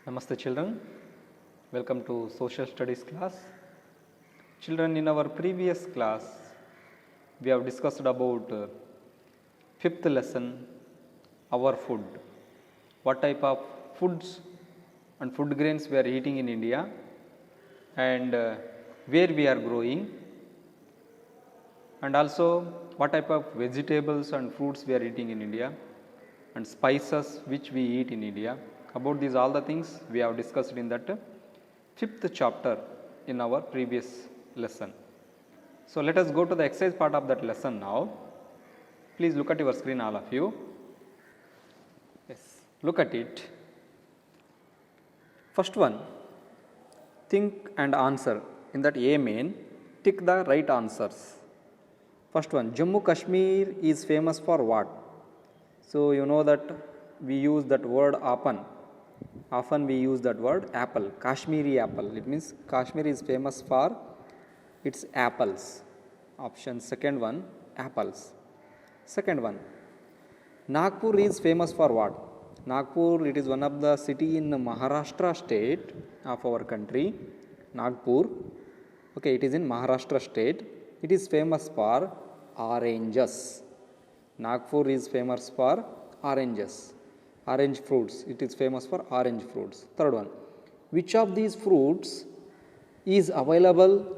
Namaste children, welcome to social studies class. Children, in our previous class we have discussed about fifth lesson, our food, what type of foods and food grains we are eating in India and where we are growing, and also what type of vegetables and fruits we are eating in India and spices which we eat in India. About these all the things we have discussed in that fifth chapter in our previous lesson. So, let us go to the exercise part of that lesson now. Please look at your screen, all of you. Yes, look at it. First one, think and answer. In that A main, tick the right answers. First one, Jammu Kashmir is famous for what? So, you know that we use that word often. Often we use that word apple, Kashmiri apple. It means Kashmir is famous for its apples. Option second one, apples. Second one, Nagpur is famous for what? Nagpur, it is one of the city in Maharashtra state of our country. Nagpur, okay, it is in Maharashtra state. It is famous for oranges. Nagpur is famous for oranges, orange fruits. It is famous for orange fruits. Third one, which of these fruits is available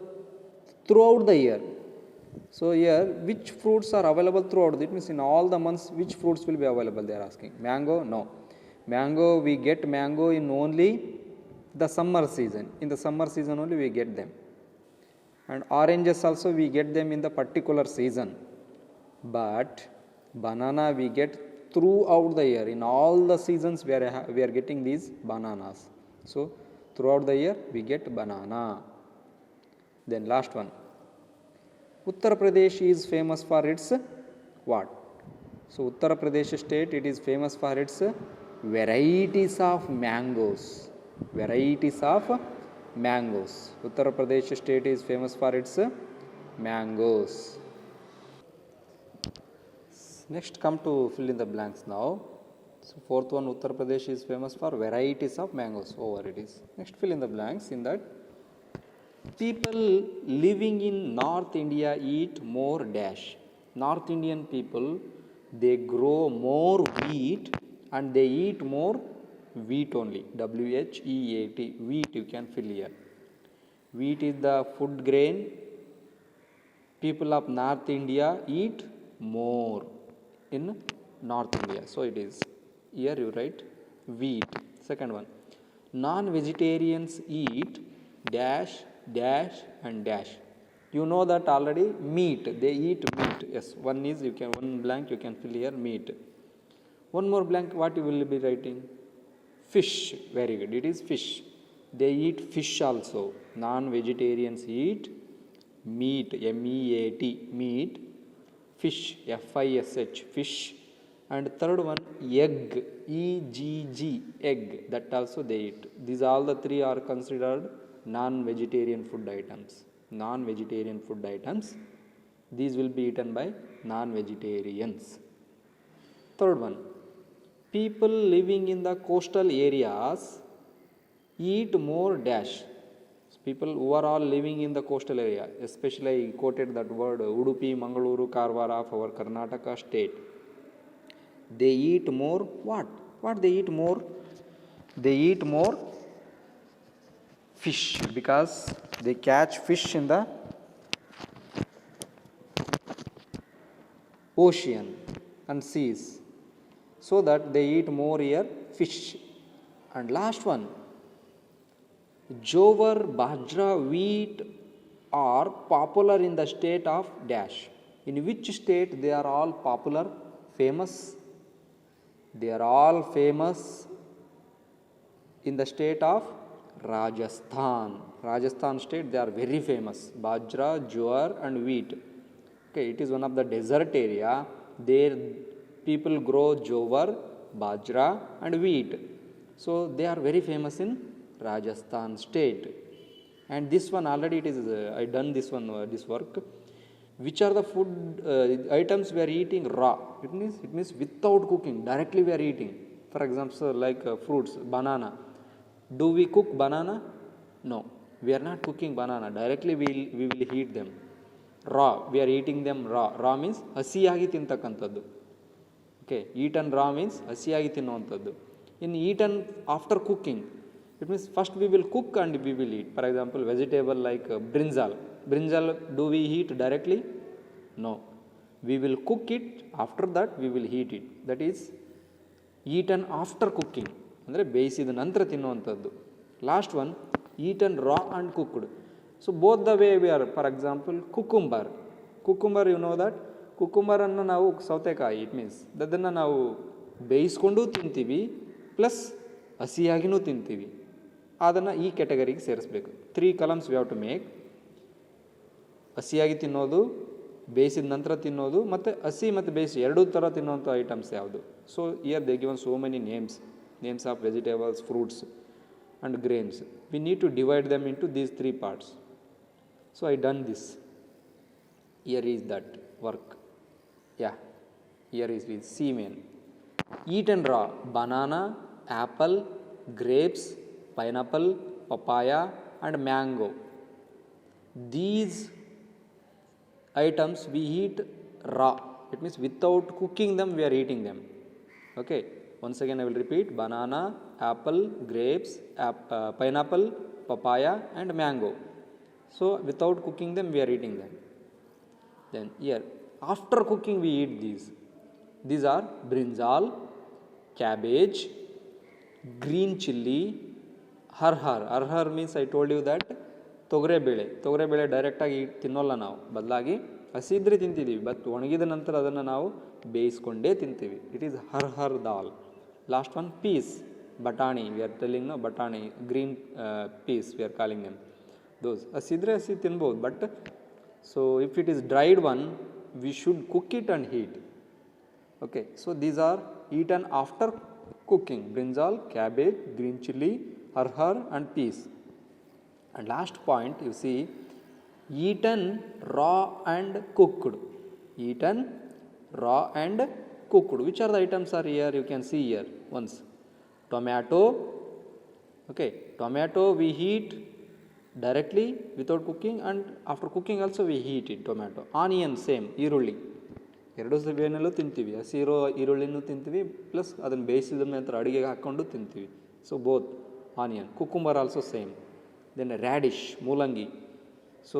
throughout the year? So here, which fruits are available throughout? It means in all the months, which fruits will be available? They are asking. Mango? No. Mango, we get mango in only the summer season. In the summer season only we get them. And oranges also we get them in the particular season. But banana we get throughout the year. In all the seasons we are getting these bananas. So throughout the year we get banana. Then last one, Uttar Pradesh is famous for its what? So Uttar Pradesh state, it is famous for its varieties of mangoes. Varieties of mangoes. Uttar Pradesh state is famous for its mangoes. Next, come to fill in the blanks now. So fourth one, Uttar Pradesh is famous for varieties of mangoes. Over it is. Next, fill in the blanks in that. People living in North India eat more dash. North Indian people, they grow more wheat and they eat more wheat only. WHEAT, wheat you can fill here. Wheat is the food grain. People of North India eat more in North India. So it is, here you write wheat. Second one, non-vegetarians eat dash, dash and dash. You know that already, meat, they eat meat. Yes, one is, you can, one blank you can fill here, meat. One more blank, what you will be writing? Fish, very good, it is fish. They eat fish also. Non-vegetarians eat meat, M-E-A-T, meat. Fish, F-I-S-H, fish. And third one, egg, E-G-G, egg, that also they eat. These all the three are considered non-vegetarian food items. Non-vegetarian food items, these will be eaten by non-vegetarians. Third one, people living in the coastal areas eat more dash. People who are all living in the coastal area, especially I quoted that word Udupi, Mangaluru, Karwar of our Karnataka state. They eat more what? What they eat more? They eat more fish because they catch fish in the ocean and seas. So that they eat more here fish. And last one, Jowar, Bajra, wheat are popular in the state of dash. In which state they are all popular, famous? They are all famous in the state of Rajasthan. Rajasthan state, they are very famous. Bajra, Jowar and wheat. Okay, it is one of the desert area. There people grow Jowar, Bajra and wheat. So they are very famous in Rajasthan state. And this one already it is, I done this one, this work. Which are the food items we are eating raw? It means without cooking, directly we are eating. For example, like fruits, banana. Do we cook banana? No, we are not cooking banana. Directly we will heat them. Raw, we are eating them raw. Raw means ಹಸಿಯಾಗಿ ತಿಂತಕ್ಕಂಥದ್ದು. Okay, eaten raw means ಹಸಿಯಾಗಿ ತಿನ್ನುವಂಥದ್ದು. In eaten after cooking, it means first we will cook and we will eat. For example vegetable like brinjal. Brinjal do we heat directly? No, we will cook it, after that we will heat it. That is eaten after cooking, ಅಂದರೆ ಬೇಯಿಸಿದ ನಂತರ ತಿನ್ನುವಂಥದ್ದು. Last one, eaten raw and cooked. So both the way we are. For example cucumber. Cucumber, you know that ಕುಕುಂಬರನ್ನು ನಾವು ಸೌತೆಕಾಯಿ, it means ಅದನ್ನು ನಾವು ಬೇಯಿಸ್ಕೊಂಡು ತಿಂತೀವಿ, ಪ್ಲಸ್ ಹಸಿಯಾಗಿನೂ ತಿಂತೀವಿ. ಅದನ್ನು ಈ ಕ್ಯಾಟಗರಿಗೆ ಸೇರಿಸ್ಬೇಕು. 3 columns we have to make. ಹಸಿಯಾಗಿ ತಿನ್ನೋದು, ಬೇಯಿಸಿದ ನಂತರ ತಿನ್ನೋದು, ಮತ್ತು ಹಸಿ ಮತ್ತು ಬೇಯಿಸಿ ಎರಡೂ ಥರ ತಿನ್ನುವಂಥ ಐಟಮ್ಸ್ ಯಾವುದು. So here they given so many names of vegetables, fruits and grains. We need to divide them into these 3 parts. So I done this. Here is that work. Yeah, here is see main. Eaten raw: banana, apple, grapes, pineapple, papaya and mango. These items we eat raw. It means without cooking them we are eating them. Okay, once again I will repeat: banana, apple, grapes, pineapple, papaya and mango. So without cooking them we are eating them. Then here, after cooking we eat these. These are brinjal, cabbage, green chilli, arhar. Arhar means I told you that ತೊಗರೆಬೇಳೆ ಡೈರೆಕ್ಟಾಗಿ ತಿನ್ನೋಲ್ಲ ನಾವು, ಬದಲಾಗಿ ಹಸಿ ಇದ್ರೆ ತಿಂತಿದ್ದೀವಿ, but ಒಣಗಿದ ನಂತರ ಅದನ್ನು ನಾವು ಬೇಯಿಸ್ಕೊಂಡೇ ತಿಂತೀವಿ. It is her dal. Last one, peas, batani. We are telling no batani, green peas we are calling them. Those ಹಸಿದ್ರೆ ಹಸಿ ತಿನ್ಬೋದು, but so if it is dried one we should cook it and heat. Okay, so these are eaten after cooking: brinjal, cabbage, green chilli, arhar and peas. And last point, you see, eaten raw and cooked. Eaten raw and cooked. Which are the items are here? You can see here once. Tomato. Okay, tomato we heat directly without cooking, and after cooking also we heat it. Tomato. Onion, same. ಈರುಳ್ಳಿ ಎರಡು ಬೇನಲ್ಲೂ ತಿಂತೀವಿ, ಹಸಿ ಇರೋ ಈರುಳ್ಳಿನೂ ತಿಂತೀವಿ, plus ಅದನ್ನು ಬೇಯಿಸಿದ ನಂತರ ಅಡುಗೆಗೆ ಹಾಕ್ಕೊಂಡು ತಿಂತೀವಿ. So both onion. Cucumber also same. Then radish, ಮೂಲಂಗಿ. ಸೊ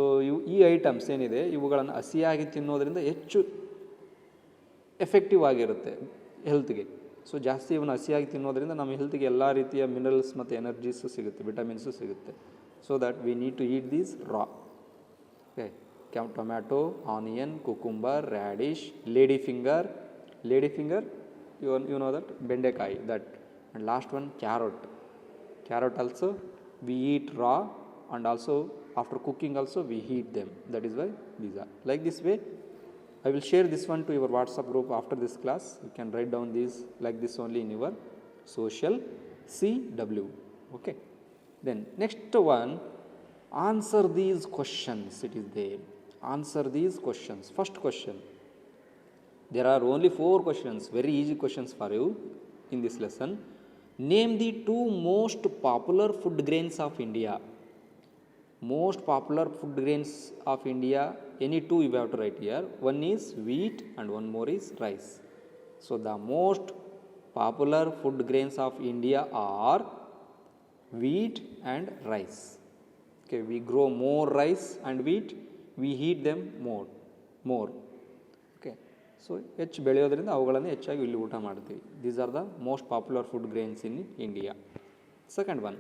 ಈ ಐಟಮ್ಸ್ ಏನಿದೆ ಇವುಗಳನ್ನು ಹಸಿಯಾಗಿ ತಿನ್ನೋದ್ರಿಂದ ಹೆಚ್ಚು ಎಫೆಕ್ಟಿವ್ ಆಗಿರುತ್ತೆ ಹೆಲ್ತ್ಗೆ. ಸೊ ಜಾಸ್ತಿ ಇವನ್ನ ಹಸಿಯಾಗಿ ತಿನ್ನೋದ್ರಿಂದ ನಮ್ಮ ಹೆಲ್ತ್ಗೆ ಎಲ್ಲ ರೀತಿಯ ಮಿನರಲ್ಸ್ ಮತ್ತು ಎನರ್ಜೀಸು ಸಿಗುತ್ತೆ, ವಿಟಮಿನ್ಸು ಸಿಗುತ್ತೆ. So that we need to eat these raw. Okay, tomato, onion, cucumber, radish, lady finger, you know that, ಬೆಂಡೆಕಾಯಿ, that. And last one, carrot also we eat raw, and also after cooking also we heat them. That is why these are like this way. I will share this one to your WhatsApp group after this class. You can write down these like this only in your social CW. Okay, then next one, answer these questions. It is there. Answer these questions. First question, there are only 4 questions, very easy questions for you in this lesson. Name the 2 most popular food grains of India. Most popular food grains of India, any 2 you have to write here. One is wheat and one more is rice. So the most popular food grains of India are wheat and rice. Okay, we grow more rice and wheat, we heat them more. Okay, so ಹೆಚ್ಚು ಬೆಳೆಯೋದ್ರಿಂದ ಅವುಗಳನ್ನು ಹೆಚ್ಚಾಗಿ ಇಲ್ಲಿ ಊಟ ಮಾಡ್ತೀವಿ. These are the most popular food grains in India. Second one,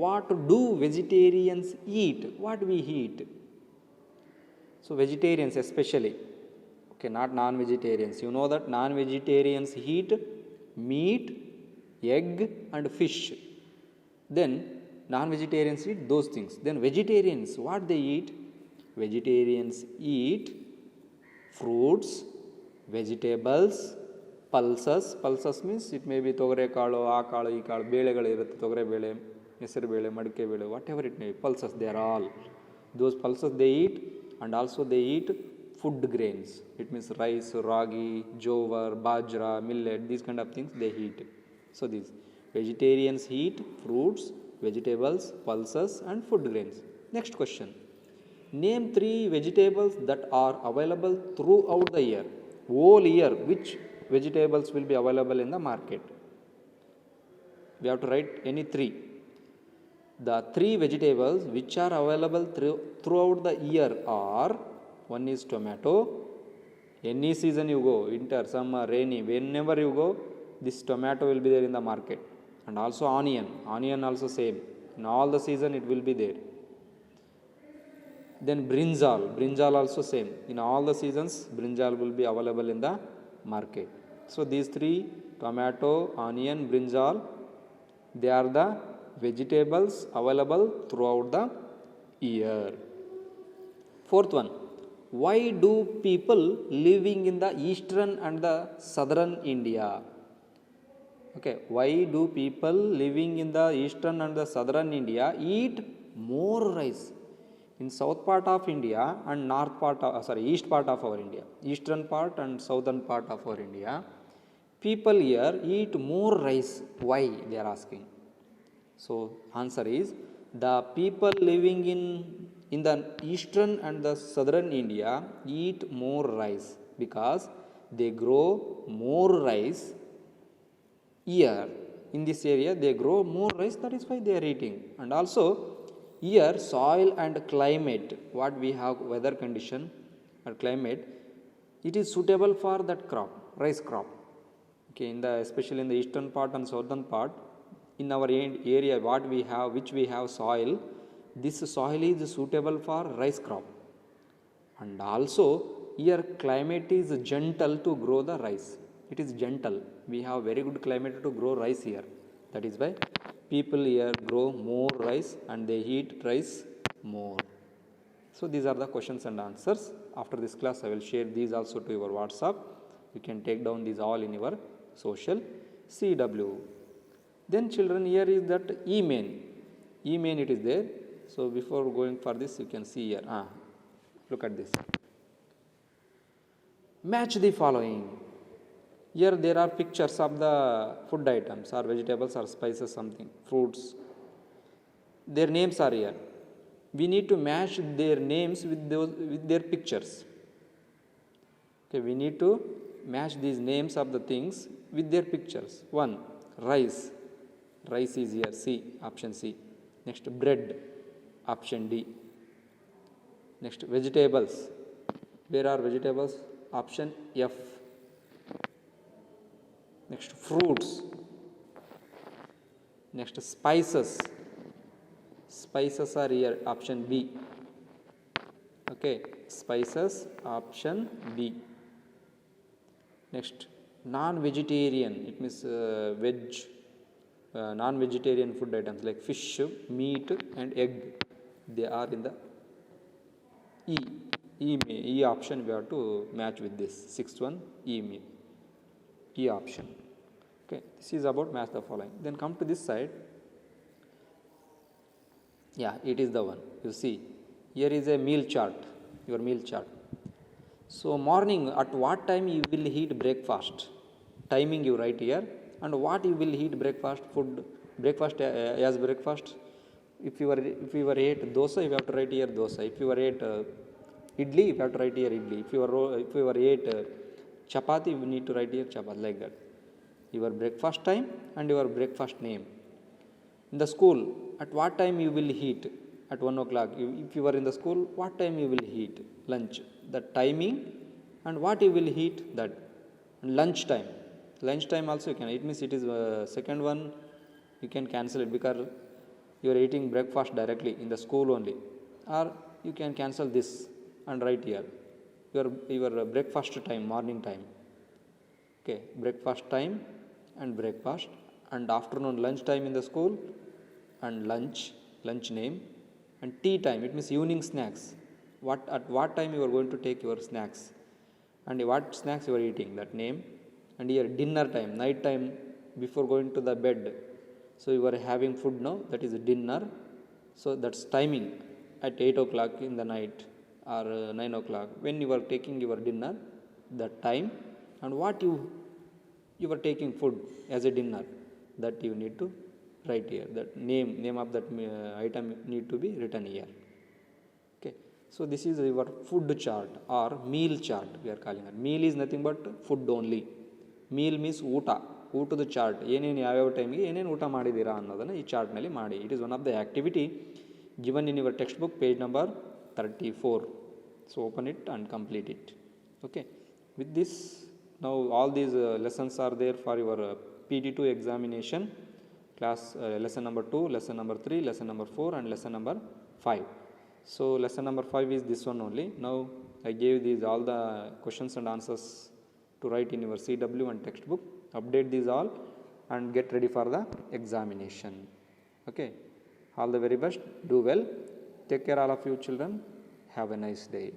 what do vegetarians eat? What we eat? So vegetarians especially, okay, not non-vegetarians. You know that non-vegetarians eat meat, egg and fish. Then non-vegetarians eat those things. Then vegetarians, what they eat? Vegetarians eat fruits, vegetables, pulses means it may be ತೊಗರೆ ಕಾಳು, ಆ ಕಾಳು, ಈ ಕಾಳು, ಬೇಳೆಗಳು ಇರುತ್ತೆ, ತೊಗರೆ ಬೇಳೆ, ಹೆಸರು ಬೇಳೆ, ಮಡಿಕೆ ಬೇಳೆ, what ever it may be, pulses, they are all. Those pulses they eat, and also they eat food grains. It means rice, ragi, jowar, bajra, millet, these kind of things they eat. So these vegetarians eat fruits, vegetables, pulses and food grains. Next question. Name 3 vegetables that are available throughout the year. Whole year, which vegetables will be available in the market? We have to write any 3. The 3 vegetables which are available throughout the year are, one is tomato. Any season you go, winter, summer, rainy, whenever you go, this tomato will be there in the market. And also onion also same. In all the season it will be there. Then brinjal also same. In all the seasons, brinjal will be available in the market. So these 3, tomato, onion, brinjal, they are the vegetables available throughout the year. Fourth one. Why do people living in the eastern and the southern India? Okay, why do people living in the eastern and the southern India eat more rice? In south part of India and east part of our India, eastern part and southern part of our India, people here eat more rice. Why? They are asking. So answer is, the people living in the eastern and the southern India eat more rice because they grow more rice here. In this area they grow more rice, that is why they are eating. And also here soil and climate, what we have weather condition or climate, it is suitable for that crop, rice crop. Okay, especially in the eastern part and southern part, in our area which we have soil, this soil is suitable for rice crop. And also here climate is gentle to grow the rice. It is gentle. We have very good climate to grow rice here. That is why people here grow more rice and they eat rice more. So these are the questions and answers. After this class I will share these also to your WhatsApp. You can take down these all in your social CW. Then children, here is that E-main. E-main it is there. So before going for this, you can see here. Look at this. Match the following. Here there are pictures of the food items or vegetables or spices, something, fruits. Their names are here. We need to match their names with their pictures. Okay, we need to match these names of the things with their pictures. 1. Rice. Rice is here, C, option C. Next, bread, option D. Next, vegetables. Where are vegetables? Option F. Next, fruits. Next, spices. Spices are here, option B. Okay, spices, option B. Next, non-vegetarian, it means non-vegetarian food items like fish, meat and egg, they are in the E. E option we have to match with this. Sixth one, E option. Okay, this is about match the following. Then come to this side. Yeah, it is the one. You see, here is a meal chart, your meal chart. So morning, at what time you will eat breakfast? Timing you write here. And what you will eat breakfast, food, breakfast as breakfast. If you were ate dosa, you have to write here dosa. If you were ate idli, you have to write here idli. If you were ate chapati, you need to write here chapati, like that. Your breakfast time and your breakfast name. In the school, at what time you will eat? At 1 o'clock. If you are in the school, what time you will eat? Lunch. The timing and what you will eat, that. And lunch time. Lunch time also you can. It means it is second one, you can cancel it because you are eating breakfast directly in the school only. Or you can cancel this and write here. Your breakfast time, morning time. Okay, breakfast time and breakfast. And afternoon lunch time in the school and lunch name. And tea time, it means evening snacks. At what time you are going to take your snacks and what snacks you are eating, that name. And here dinner time, night time, before going to the bed. So you are having food now, that is dinner. So that's timing at 8 o'clock in the night or 9 o'clock. When you are taking your dinner, that time and what you are taking food as a dinner, that you need to write here, that name of that item need to be written here. Okay, so this is your food chart or meal chart we are calling it. Meal is nothing but food only. Meal means ಊಟದ chart, ಏನೇನು ಯಾವ್ಯಾವ ಟೈಮಿಗೆ ಏನೇನು ಊಟ ಮಾಡಿದ್ದೀರಾ ಅನ್ನೋದನ್ನು ಈ ಚಾರ್ಟ್ನಲ್ಲಿ ಮಾಡಿ. It is one of the activity given in your text book page number 34. So open it and complete it. Okay, with this now all these lessons are there for your PT2 examination class, lesson number 2, lesson number 3, lesson number 4 and lesson number 5. So lesson number 5 is this one only. Now I gave these all the questions and answers to write in your CW and textbook. Update these all and get ready for the examination. Okay, all the very best. Do well. Take care all of you children. Have a nice day.